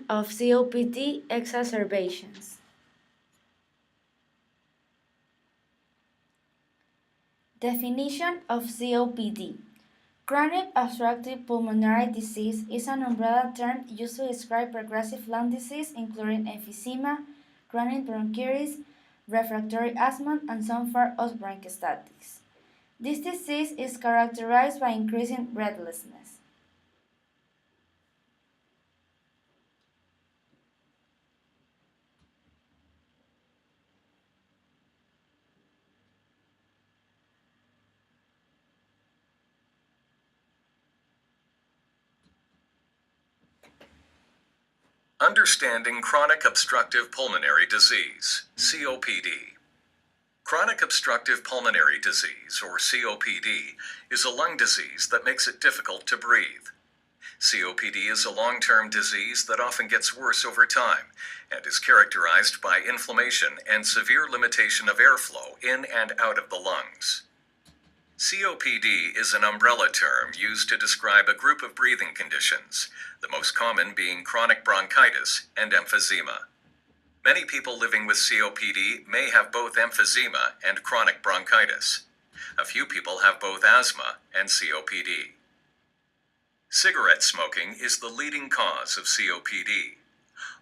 of COPD exacerbations. Definition of COPD. Chronic obstructive pulmonary disease is an umbrella term used to describe progressive lung disease including emphysema, chronic bronchitis, refractory asthma, and some form of bronchiectasis. This disease is characterized by increasing breathlessness. Understanding chronic obstructive pulmonary disease, COPD. Chronic obstructive pulmonary disease, or COPD, is a lung disease that makes it difficult to breathe. COPD is a long-term disease that often gets worse over time and is characterized by inflammation and severe limitation of airflow in and out of the lungs. COPD is an umbrella term used to describe a group of breathing conditions, the most common being chronic bronchitis and emphysema. Many people living with COPD may have both emphysema and chronic bronchitis. A few people have both asthma and COPD. Cigarette smoking is the leading cause of COPD.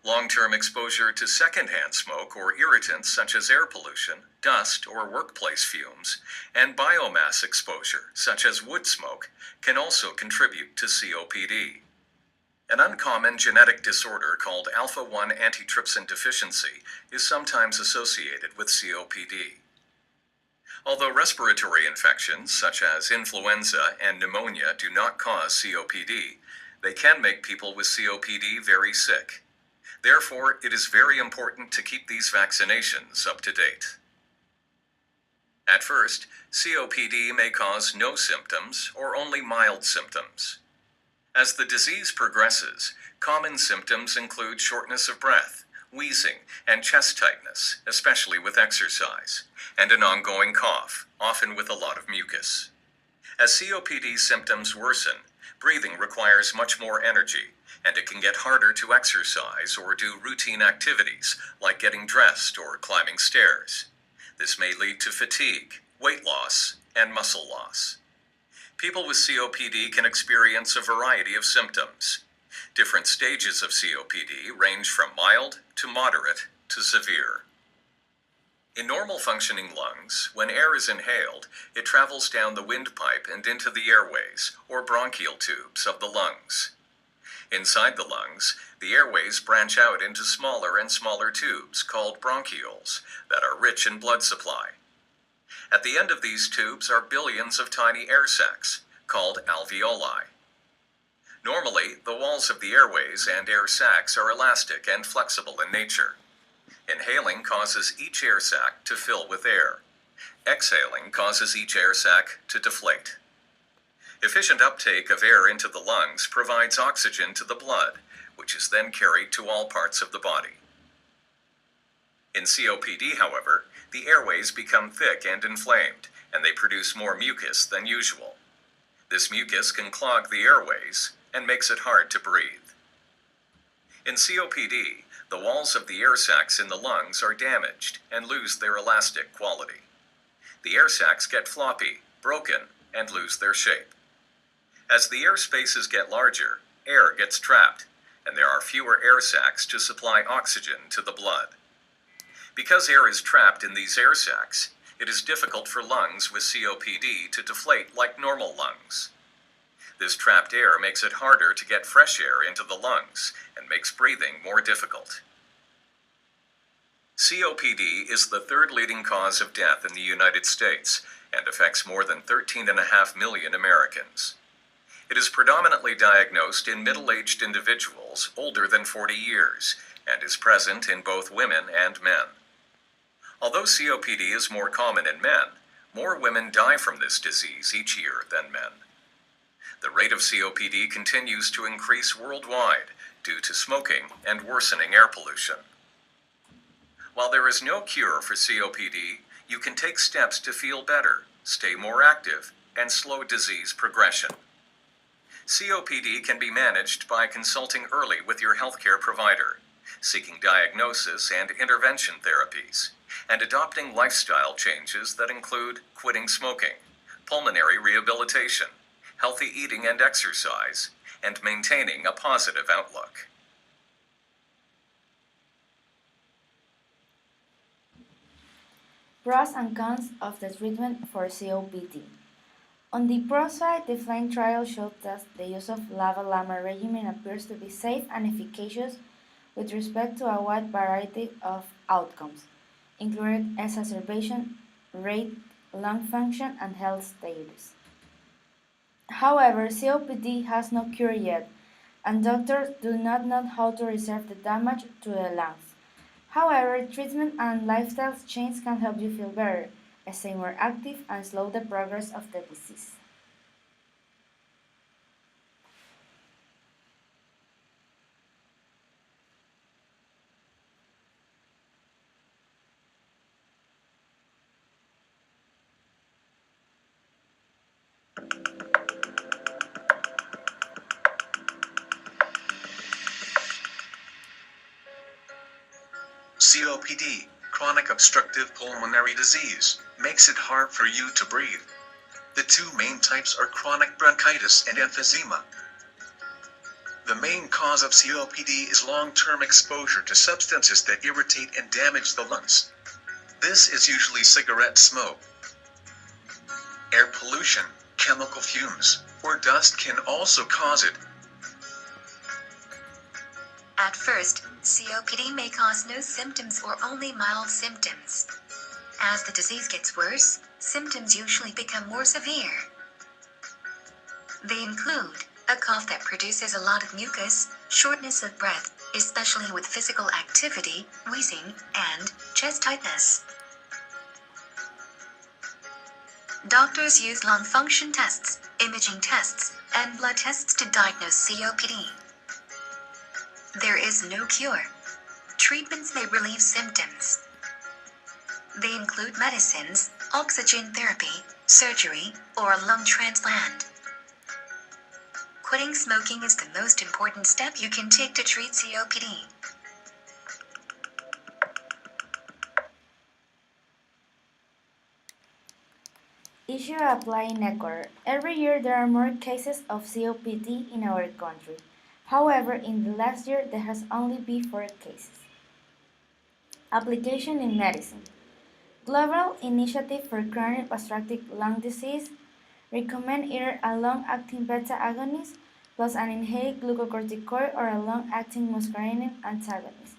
Long-term exposure to secondhand smoke or irritants such as air pollution, dust or workplace fumes, and biomass exposure such as wood smoke can also contribute to COPD. An uncommon genetic disorder called alpha-1 antitrypsin deficiency is sometimes associated with COPD. Although respiratory infections such as influenza and pneumonia do not cause COPD, they can make people with COPD very sick. Therefore, it is very important to keep these vaccinations up to date. At first, COPD may cause no symptoms or only mild symptoms. As the disease progresses, common symptoms include shortness of breath, wheezing, and chest tightness, especially with exercise, and an ongoing cough, often with a lot of mucus. As COPD symptoms worsen, breathing requires much more energy, and it can get harder to exercise or do routine activities like getting dressed or climbing stairs. This may lead to fatigue, weight loss, and muscle loss. People with COPD can experience a variety of symptoms. Different stages of COPD range from mild to moderate to severe. In normal functioning lungs, when air is inhaled, it travels down the windpipe and into the airways, or bronchial tubes, of the lungs. Inside the lungs, the airways branch out into smaller and smaller tubes called bronchioles that are rich in blood supply. At the end of these tubes are billions of tiny air sacs, called alveoli. Normally, the walls of the airways and air sacs are elastic and flexible in nature. Inhaling causes each air sac to fill with air. Exhaling causes each air sac to deflate. Efficient uptake of air into the lungs provides oxygen to the blood, which is then carried to all parts of the body. In COPD, however, the airways become thick and inflamed, and they produce more mucus than usual. This mucus can clog the airways and makes it hard to breathe. In COPD, the walls of the air sacs in the lungs are damaged and lose their elastic quality. The air sacs get floppy, broken, and lose their shape. As the air spaces get larger, air gets trapped, and there are fewer air sacs to supply oxygen to the blood. Because air is trapped in these air sacs, it is difficult for lungs with COPD to deflate like normal lungs. This trapped air makes it harder to get fresh air into the lungs and makes breathing more difficult. COPD is the third leading cause of death in the United States and affects more than 13.5 million Americans. It is predominantly diagnosed in middle-aged individuals older than 40 years and is present in both women and men. Although COPD is more common in men, more women die from this disease each year than men. The rate of COPD continues to increase worldwide due to smoking and worsening air pollution. While there is no cure for COPD, you can take steps to feel better, stay more active, and slow disease progression. COPD can be managed by consulting early with your healthcare provider, seeking diagnosis and intervention therapies, and adopting lifestyle changes that include quitting smoking, pulmonary rehabilitation, healthy eating and exercise, and maintaining a positive outlook. Pros and cons of the treatment for COPD. On the pro side, the FLAME trial showed that the use of LAVA-LAMA regimen appears to be safe and efficacious with respect to a wide variety of outcomes, including exacerbation rate, lung function, and health status. However, COPD has no cure yet, and doctors do not know how to reverse the damage to the lungs. However, treatment and lifestyle change can help you feel better, stay more active, and slow the progress of the disease. COPD, chronic obstructive pulmonary disease, makes it hard for you to breathe. The two main types are chronic bronchitis and emphysema. The main cause of COPD is long-term exposure to substances that irritate and damage the lungs. This is usually cigarette smoke. Air pollution, chemical fumes, or dust can also cause it. At first, COPD may cause no symptoms or only mild symptoms. As the disease gets worse, symptoms usually become more severe. They include a cough that produces a lot of mucus, shortness of breath, especially with physical activity, wheezing, and chest tightness. Doctors use lung function tests, imaging tests, and blood tests to diagnose COPD. There is no cure. Treatments may relieve symptoms. They include medicines, oxygen therapy, surgery, or a lung transplant. Quitting smoking is the most important step you can take to treat COPD. Issue apply in Ecuador. Every year there are more cases of COPD in our country. However, in the last year there has only been 4 cases. Application in medicine. Global Initiative for Chronic Obstructive Lung Disease recommend either a long-acting beta agonist plus an inhaled glucocorticoid or a long-acting muscarinic antagonist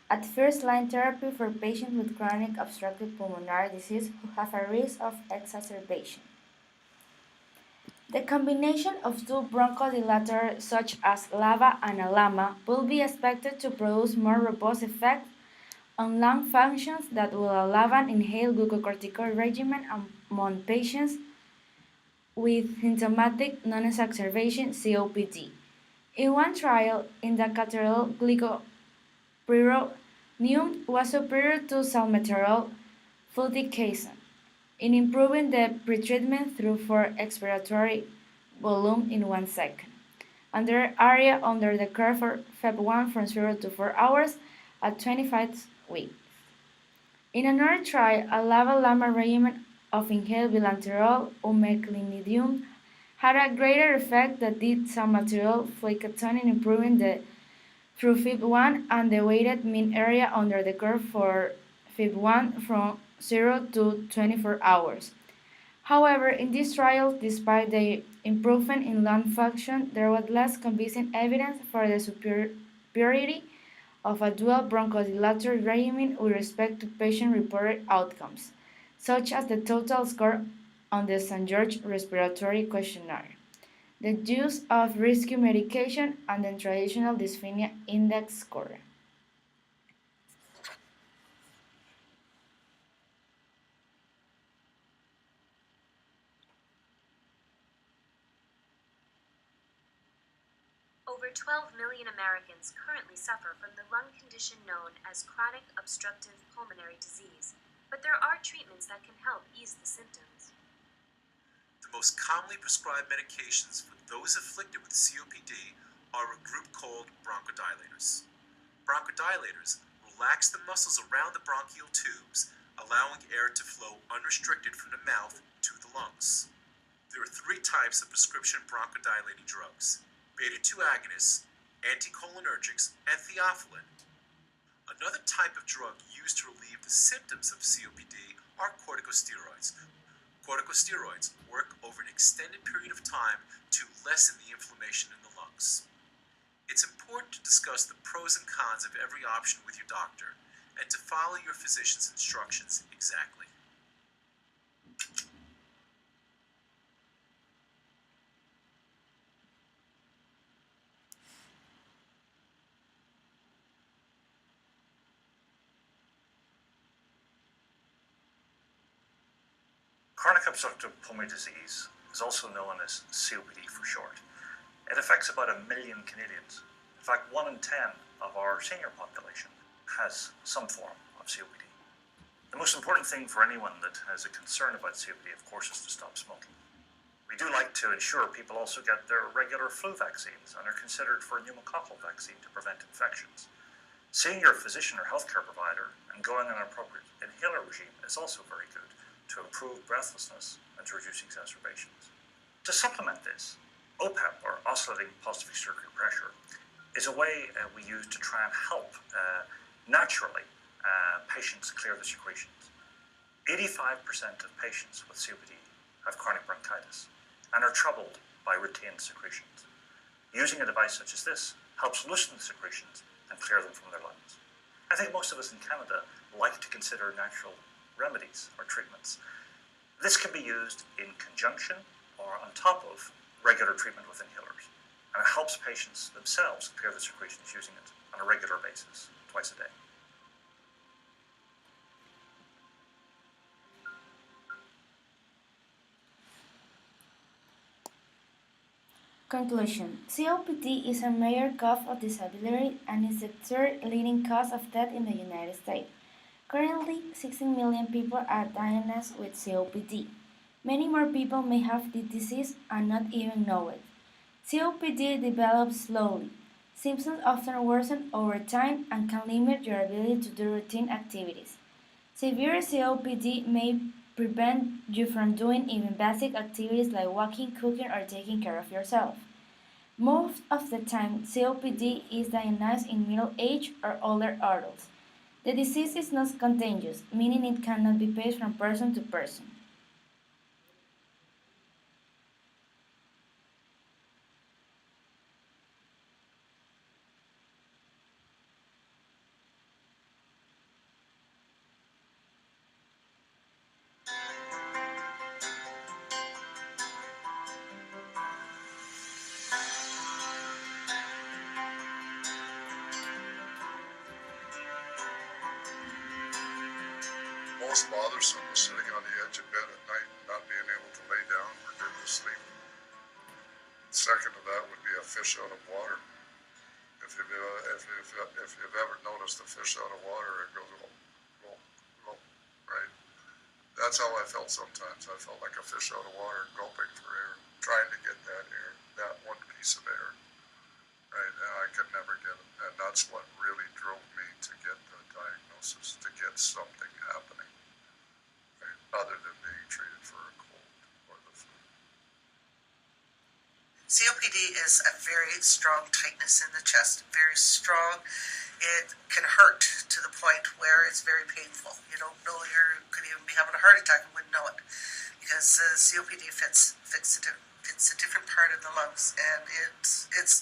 at first-line therapy for patients with chronic obstructive pulmonary disease who have a risk of exacerbation. The combination of two bronchodilators such as LAVA and LAMA will be expected to produce more robust effects on lung functions that will allow an inhaled glucocorticoid regimen among patients with symptomatic non-exacerbation COPD. In one trial, indacaterol glycopyrronium was superior to salmeterol fluticasone in improving the pretreatment through for expiratory volume in 1 second, and their area under the curve for FEV1 from 0 to 4 hours at 25 weeks. In another trial, a LAVA-LAMA regimen of inhaled bilanterol umeclinidium had a greater effect than did salmeterol fluticasone in improving the through FEV1 and the weighted mean area under the curve for FEV1 from 0 to 24 hours. However, in this trial, despite the improvement in lung function, there was less convincing evidence for the superiority of a dual bronchodilator regimen with respect to patient-reported outcomes, such as the total score on the St. George Respiratory Questionnaire, the use of rescue medication, and the traditional dyspnea index score. Over 12 million Americans currently suffer from the lung condition known as chronic obstructive pulmonary disease, but there are treatments that can help ease the symptoms. The most commonly prescribed medications for those afflicted with COPD are a group called bronchodilators. Bronchodilators relax the muscles around the bronchial tubes, allowing air to flow unrestricted from the mouth to the lungs. There are 3 types of prescription bronchodilating drugs: beta-2 agonists, anticholinergics, and theophylline. Another type of drug used to relieve the symptoms of COPD are corticosteroids. Corticosteroids work over an extended period of time to lessen the inflammation in the lungs. It's important to discuss the pros and cons of every option with your doctor and to follow your physician's instructions exactly. Chronic obstructive pulmonary disease is also known as COPD for short. It affects about 1 million Canadians. In fact, 1 in 10 of our senior population has some form of COPD. The most important thing for anyone that has a concern about COPD, of course, is to stop smoking. We do like to ensure people also get their regular flu vaccines and are considered for a pneumococcal vaccine to prevent infections. Seeing your physician or healthcare provider and going on an appropriate inhaler regime is also very good to improve breathlessness and to reduce exacerbations. To supplement this, OPEP, or oscillating positive expiratory pressure, is a way we use to try and help naturally patients clear the secretions. 85% of patients with COPD have chronic bronchitis and are troubled by retained secretions. Using a device such as this helps loosen the secretions and clear them from their lungs. I think most of us in Canada like to consider natural remedies or treatments. This can be used in conjunction or on top of regular treatment with inhalers, and it helps patients themselves clear the secretions using it on a regular basis, twice a day. Conclusion: COPD is a major cause of disability and is the 3rd leading cause of death in the United States. Currently, 16 million people are diagnosed with COPD. Many more people may have the disease and not even know it. COPD develops slowly. Symptoms often worsen over time and can limit your ability to do routine activities. Severe COPD may prevent you from doing even basic activities like walking, cooking, or taking care of yourself. Most of the time, COPD is diagnosed in middle-aged or older adults. The disease is not contagious, meaning it cannot be passed from person to person. Most bothersome was sitting on the edge of bed at night and not being able to lay down or get to sleep. Second to that would be a fish out of water. If you've ever noticed a fish out of water, it goes right? That's how I felt sometimes. I felt like a fish out of water, gulping for air, trying to get that air, that one piece of air, right? And I could never get it. And that's what really drove me to get the diagnosis, to get something happening, right? Other than being treated for a cold or the flu. COPD is a very strong tightness in the chest, very strong. It can hurt to the point where it's very painful. You don't know you could even be having a heart attack and wouldn't know it, because COPD fits a different part of the lungs, and it's